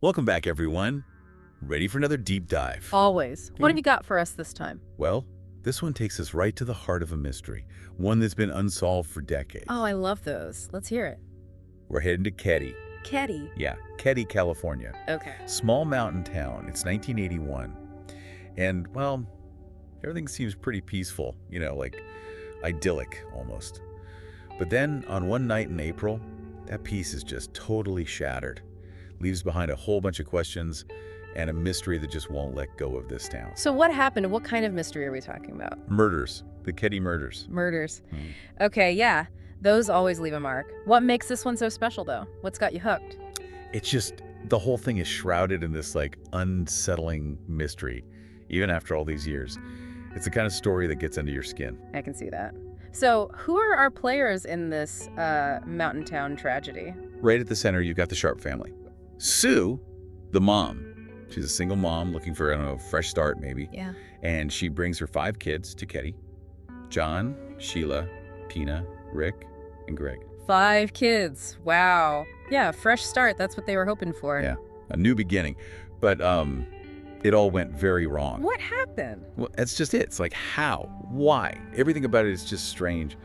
Welcome back, everyone. Ready for another deep dive? Always. What have you got for us this time? Well, this one takes us right to the heart of a mystery, one that's been unsolved for decades. Oh, I love those. Let's hear it. We're heading to Keddie. Keddie. Yeah, Keddie, California. Okay. Small mountain town. It's 1981. And, well, everything seems pretty peaceful, like idyllic almost. But then, on one night in April, that peace is just totally shattered. Leaves behind a whole bunch of questions and a mystery that just won't let go of this town. So what happened? What kind of mystery are we talking about? Murders. The Keddie murders. Murders. Okay, yeah. Those always leave a mark. What makes this one so special, though? What's got you hooked? It's just, the whole thing is shrouded in this, unsettling mystery, even after all these years. It's the kind of story that gets under your skin. I can see that. So who are our players in this mountain town tragedy? Right at the center, you've got the Sharp family. Sue, the mom. She's a single mom looking for, a fresh start maybe. Yeah. And she brings her 5 kids to Keddie. John, Sheila, Tina, Rick, and Greg. 5 kids. Wow. Yeah, fresh start. That's what they were hoping for. Yeah, a new beginning. But it all went very wrong. What happened? Well, that's just it. It's like, how? Why? Everything about it is just strange.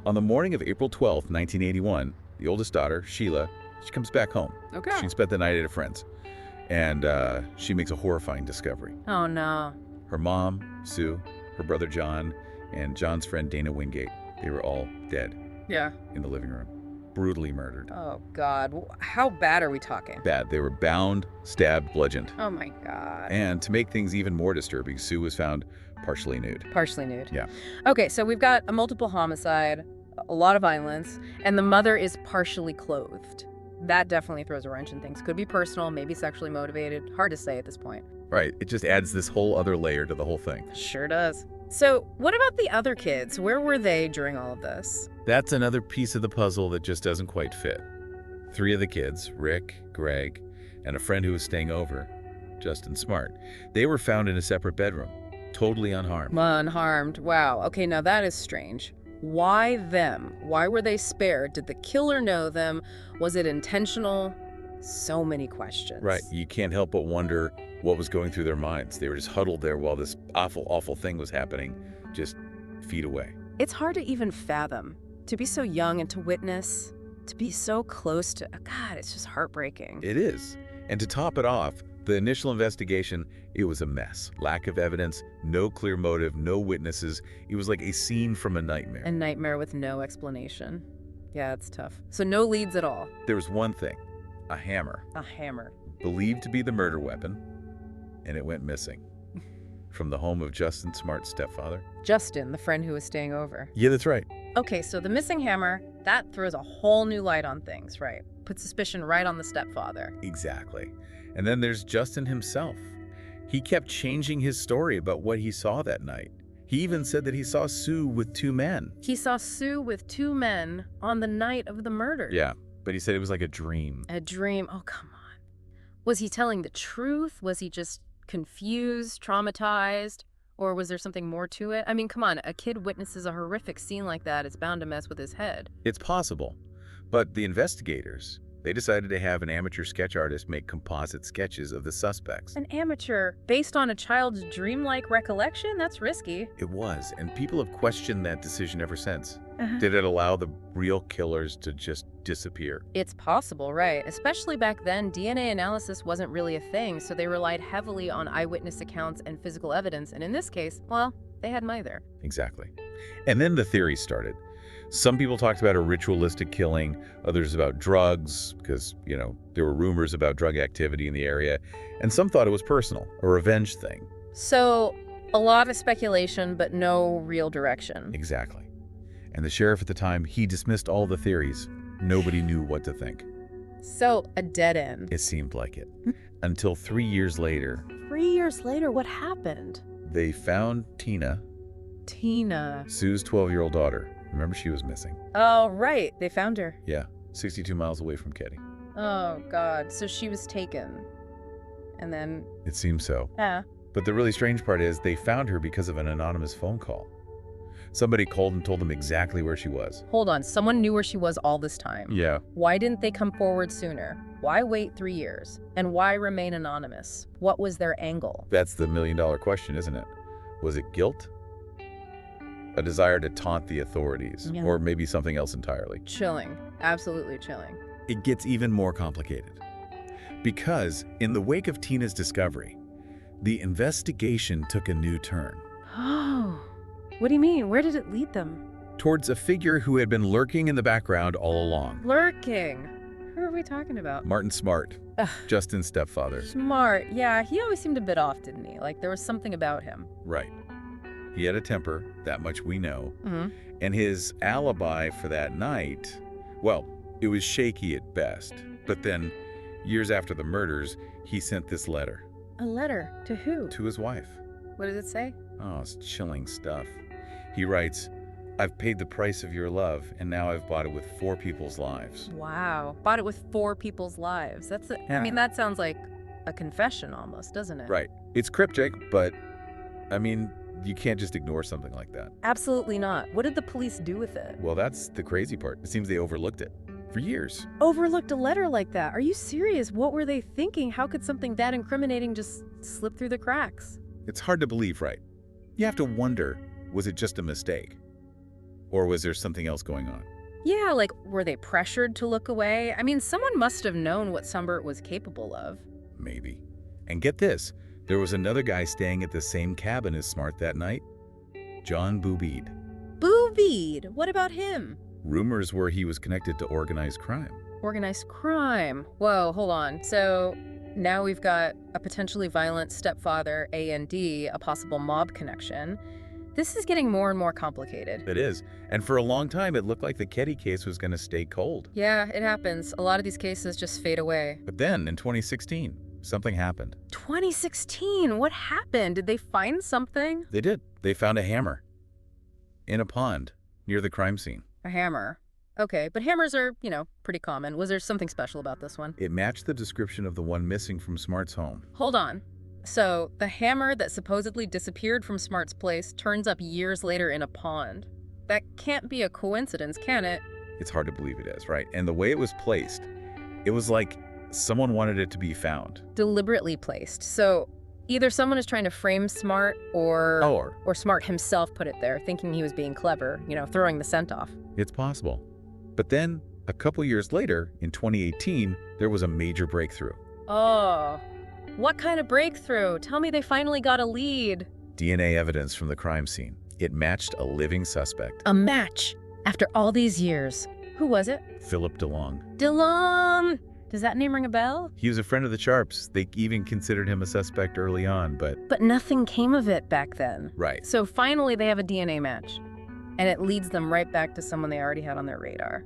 On the morning of April 12th, 1981, the oldest daughter, Sheila, she comes back home. Okay. She spent the night at a friend's. And she makes a horrifying discovery. Oh, no. Her mom, Sue, her brother John, and John's friend Dana Wingate, they were all dead Yeah. in the living room. Brutally murdered. Oh, God. How bad are we talking? Bad. They were bound, stabbed, bludgeoned. Oh, my God. And to make things even more disturbing, Sue was found partially nude. Partially nude. Yeah. Okay, so we've got a multiple homicide, a lot of violence, and the mother is partially clothed. That definitely throws a wrench in things. Could be personal, maybe sexually motivated. Hard to say at this point. Right. It just adds this whole other layer to the whole thing. Sure does. So what about the other kids? Where were they during all of this? That's another piece of the puzzle that just doesn't quite fit. 3 of the kids, Rick, Greg, and a friend who was staying over, Justin Smart, they were found in a separate bedroom, totally unharmed. Unharmed. Wow. Okay, now that is strange. Why them? Why were they spared? Did the killer know them? Was it intentional? So many questions. Right. You can't help but wonder what was going through their minds. They were just huddled there while this awful, awful thing was happening, just feet away. It's hard to even fathom. To be so young and to witness, to be so close to, God, it's just heartbreaking. It is. And to top it off, the initial investigation, it was a mess. Lack of evidence, no clear motive, no witnesses. It was like a scene from a nightmare. A nightmare with no explanation. Yeah, it's tough. So no leads at all. There was one thing, a hammer, A hammer. believed to be the murder weapon, and it went missing from the home of Justin Smart's stepfather. Justin, the friend who was staying over. Yeah, that's right. Okay, so the missing hammer, that throws a whole new light on things, right? Puts suspicion right on the stepfather. Exactly. And then there's Justin himself. He kept changing his story about what he saw that night. He even said that he saw Sue with 2 men. He saw Sue with 2 men on the night of the murder. Yeah, but he said it was like a dream. A dream. Oh, come on. Was he telling the truth? Was he just confused, traumatized? Or was there something more to it? I mean, come on. A kid witnesses a horrific scene like that. It's bound to mess with his head. It's possible. But the investigators, they decided to have an amateur sketch artist make composite sketches of the suspects. An amateur based on a child's dreamlike recollection? That's risky. It was, and people have questioned that decision ever since. Uh-huh. Did it allow the real killers to just disappear? It's possible, right? Especially back then, DNA analysis wasn't really a thing, so they relied heavily on eyewitness accounts and physical evidence, and in this case, well, they had neither. Exactly. And then the theories started. Some people talked about a ritualistic killing, others about drugs, because, there were rumors about drug activity in the area, and some thought it was personal, a revenge thing. So, a lot of speculation, but no real direction. Exactly. And the sheriff at the time, he dismissed all the theories. Nobody knew what to think. So, a dead end. It seemed like it. Until 3 years later, 3 years later, what happened? they found Tina, Tina. Sue's 12-year-old daughter. Remember, she was missing. Oh, right. They found her. Yeah, 62 miles away from Keddie. Oh, God. So she was taken. And then, It seems so. yeah. But the really strange part is they found her because of an anonymous phone call. Somebody called and told them exactly where she was. Hold on, someone knew where she was all this time. Yeah. Why didn't they come forward sooner? Why wait 3 years? And why remain anonymous? What was their angle? That's the million-dollar question, isn't it? Was it guilt? A desire to taunt the authorities? Yeah. Or maybe something else entirely? Chilling. Absolutely chilling. It gets even more complicated. Because in the wake of Tina's discovery, the investigation took a new turn. Oh, what do you mean? Where did it lead them? Towards a figure who had been lurking in the background all along. Lurking. Who are we talking about? Martin Smart, Ugh. Justin's stepfather. Smart. Yeah, he always seemed a bit off, didn't he? Like there was something about him. Right. He had a temper, that much we know. Mm-hmm. And his alibi for that night, well, it was shaky at best. But then, years after the murders, he sent this letter. A letter? To who? To his wife. What does it say? Oh, it's chilling stuff. He writes, "I've paid the price of your love, and now I've bought it with 4 people's lives." Wow. Bought it with 4 people's lives. I mean, that sounds like a confession almost, doesn't it? Right. It's cryptic, but, I mean, you can't just ignore something like that. Absolutely not. What did the police do with it? Well, that's the crazy part. It seems they overlooked it for years. Overlooked a letter like that? Are you serious? What were they thinking? How could something that incriminating just slip through the cracks? It's hard to believe, right? You have to wonder, was it just a mistake? Or was there something else going on? Yeah, like, were they pressured to look away? I mean, someone must have known what Sumbert was capable of. Maybe. And get this, there was another guy staying at the same cabin as Smart that night. John Boobeed. Boobeed? What about him? Rumors were he was connected to organized crime. Organized crime. Whoa, hold on. So now we've got a potentially violent stepfather, A&D, a possible mob connection. This is getting more and more complicated. It is. And for a long time, it looked like the Keddie case was going to stay cold. Yeah, it happens. A lot of these cases just fade away. But then, in 2016, something happened. 2016? What happened? Did they find something? They did. They found a hammer in a pond near the crime scene. A hammer. Okay, but hammers are, pretty common. Was there something special about this one? It matched the description of the one missing from Smart's home. Hold on. So, the hammer that supposedly disappeared from Smart's place turns up years later in a pond. That can't be a coincidence, can it? It's hard to believe it is, right? And the way it was placed, it was like someone wanted it to be found. Deliberately placed. So, either someone is trying to frame Smart or Smart himself put it there, thinking he was being clever, throwing the scent off. It's possible. But then, a couple years later, in 2018, there was a major breakthrough. Oh, what kind of breakthrough? Tell me they finally got a lead. DNA evidence from the crime scene. It matched a living suspect. A match? After all these years. Who was it? Philip DeLong. DeLong! Does that name ring a bell? He was a friend of the Sharps. They even considered him a suspect early on, but... But nothing came of it back then. Right. So finally they have a DNA match. And it leads them right back to someone they already had on their radar.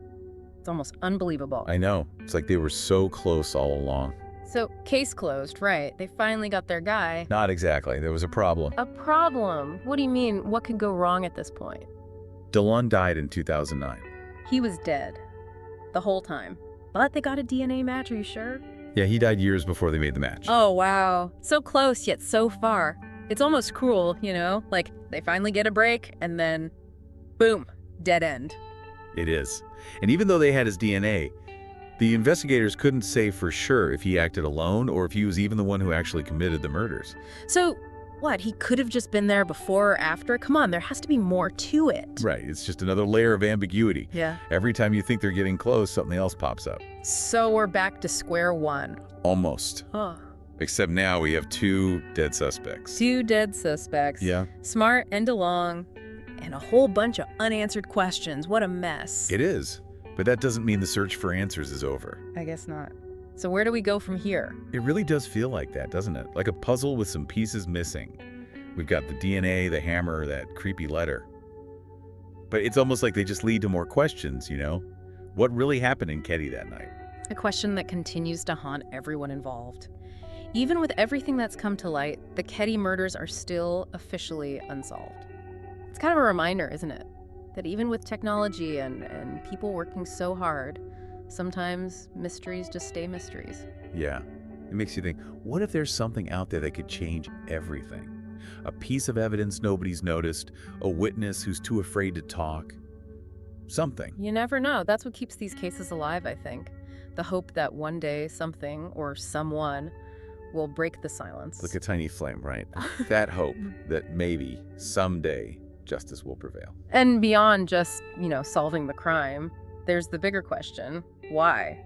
It's almost unbelievable. I know. It's like they were so close all along. So, case closed, right. They finally got their guy. Not exactly. There was a problem. A problem? What do you mean? What could go wrong at this point? DeLong died in 2009. He was dead. The whole time. But they got a DNA match, are you sure? Yeah, he died years before they made the match. Oh, wow. So close, yet so far. It's almost cruel, Like, they finally get a break, and then, boom, dead end. It is. And even though they had his DNA, the investigators couldn't say for sure if he acted alone or if he was even the one who actually committed the murders. So, what, he could have just been there before or after? Come on, there has to be more to it. Right, it's just another layer of ambiguity. Yeah. Every time you think they're getting close, something else pops up. So we're back to square one. Almost. Oh. Except now we have 2 dead suspects. 2 dead suspects. Yeah. Smart and DeLong. And a whole bunch of unanswered questions. What a mess. It is. But that doesn't mean the search for answers is over. I guess not. So where do we go from here? It really does feel like that, doesn't it? Like a puzzle with some pieces missing. We've got the DNA, the hammer, that creepy letter. But it's almost like they just lead to more questions, What really happened in Keddie that night? A question that continues to haunt everyone involved. Even with everything that's come to light, the Keddie murders are still officially unsolved. It's kind of a reminder, isn't it? That even with technology and people working so hard, sometimes mysteries just stay mysteries. Yeah. It makes you think, what if there's something out there that could change everything? A piece of evidence nobody's noticed, a witness who's too afraid to talk. Something. You never know. That's what keeps these cases alive, I think. The hope that one day something or someone will break the silence. Like a tiny flame, right? That hope that maybe, someday, justice will prevail. And beyond just, solving the crime, there's the bigger question. Why?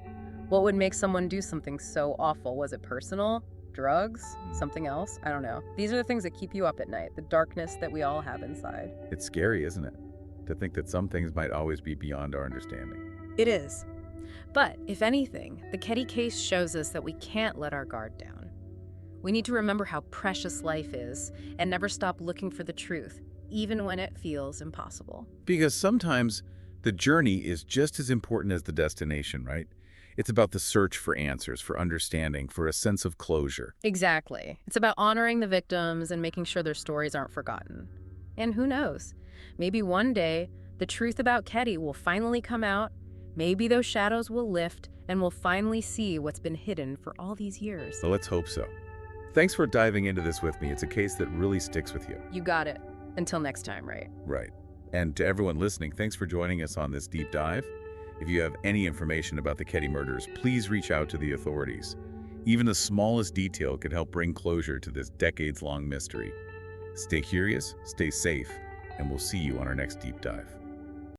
What would make someone do something so awful? Was it personal? Drugs? Something else? I don't know. These are the things that keep you up at night, the darkness that we all have inside. It's scary, isn't it? To think that some things might always be beyond our understanding. It is. But, if anything, the Keddie case shows us that we can't let our guard down. We need to remember how precious life is and never stop looking for the truth, even when it feels impossible. Because sometimes the journey is just as important as the destination, right? It's about the search for answers, for understanding, for a sense of closure. Exactly. It's about honoring the victims and making sure their stories aren't forgotten. And who knows? Maybe one day, the truth about Keddie will finally come out. Maybe those shadows will lift, and we'll finally see what's been hidden for all these years. So let's hope so. Thanks for diving into this with me. It's a case that really sticks with you. You got it. Until next time, right? Right. And to everyone listening, thanks for joining us on this deep dive. If you have any information about the Keddie murders, please reach out to the authorities. Even the smallest detail could help bring closure to this decades-long mystery. Stay curious, stay safe, and we'll see you on our next deep dive.